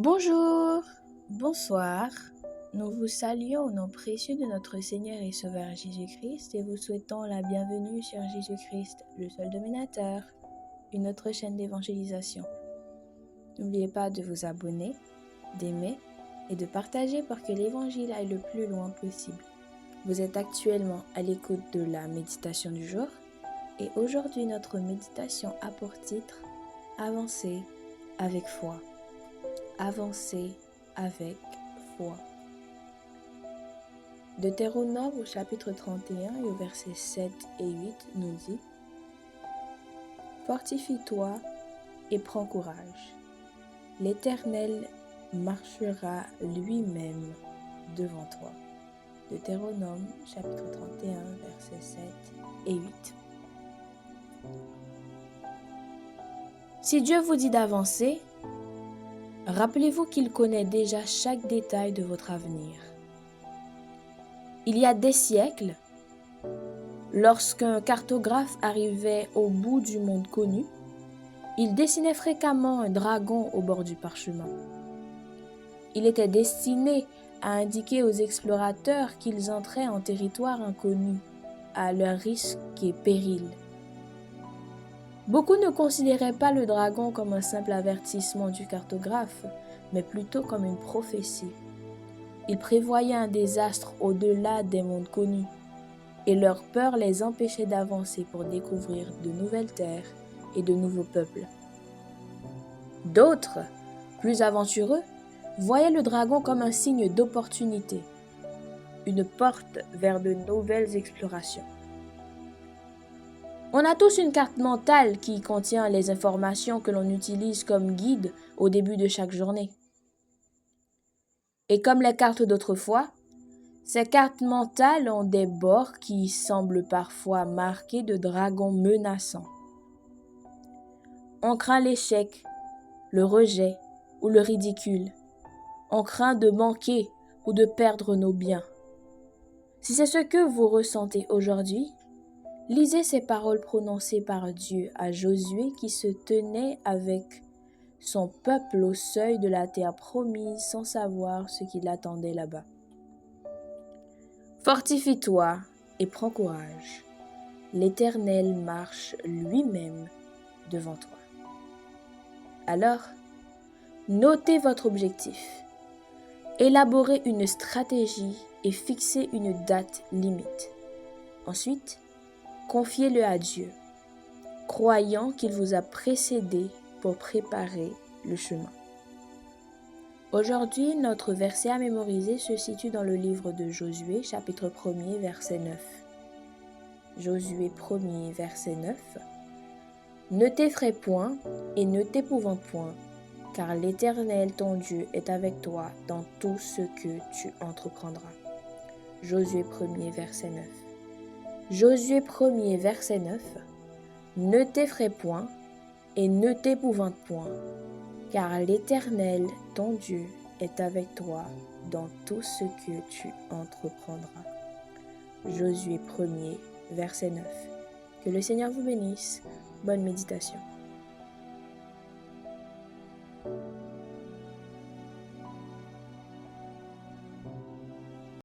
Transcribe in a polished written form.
Bonjour, bonsoir. Nous vous saluons au nom précieux de notre Seigneur et Sauveur Jésus-Christ et vous souhaitons la bienvenue sur Jésus-Christ, le seul dominateur, une autre chaîne d'évangélisation. N'oubliez pas de vous abonner, d'aimer et de partager pour que l'évangile aille le plus loin possible. Vous êtes actuellement à l'écoute de la méditation du jour et aujourd'hui notre méditation a pour titre « Avancer avec foi ». Avancer avec foi. Deutéronome au chapitre 31 et au verset 7 et 8 nous dit « Fortifie-toi et prends courage. L'Éternel marchera lui-même devant toi. » Deutéronome chapitre 31 versets 7 et 8. Si Dieu vous dit d'avancer, rappelez-vous qu'il connaît déjà chaque détail de votre avenir. Il y a des siècles, lorsqu'un cartographe arrivait au bout du monde connu, il dessinait fréquemment un dragon au bord du parchemin. Il était destiné à indiquer aux explorateurs qu'ils entraient en territoire inconnu, à leur risque et péril. Beaucoup ne considéraient pas le dragon comme un simple avertissement du cartographe, mais plutôt comme une prophétie. Ils prévoyaient un désastre au-delà des mondes connus, et leur peur les empêchait d'avancer pour découvrir de nouvelles terres et de nouveaux peuples. D'autres, plus aventureux, voyaient le dragon comme un signe d'opportunité, une porte vers de nouvelles explorations. On a tous une carte mentale qui contient les informations que l'on utilise comme guide au début de chaque journée. Et comme les cartes d'autrefois, ces cartes mentales ont des bords qui semblent parfois marqués de dragons menaçants. On craint l'échec, le rejet ou le ridicule. On craint de manquer ou de perdre nos biens. Si c'est ce que vous ressentez aujourd'hui, lisez ces paroles prononcées par Dieu à Josué qui se tenait avec son peuple au seuil de la terre promise sans savoir ce qui l'attendait là-bas. Fortifie-toi et prends courage. L'Éternel marche lui-même devant toi. Alors, notez votre objectif, élaborez une stratégie et fixez une date limite. Ensuite, confiez-le à Dieu, croyant qu'il vous a précédé pour préparer le chemin. Aujourd'hui, notre verset à mémoriser se situe dans le livre de Josué, chapitre 1er, verset 9. Josué 1er, verset 9. Ne t'effraie point et ne t'épouvante point, car l'Éternel ton Dieu est avec toi dans tout ce que tu entreprendras. Josué 1er, verset 9. Josué 1er, verset 9. Ne t'effraie point et ne t'épouvante point, car l'Éternel, ton Dieu, est avec toi dans tout ce que tu entreprendras. Josué 1er, verset 9. Que le Seigneur vous bénisse. Bonne méditation.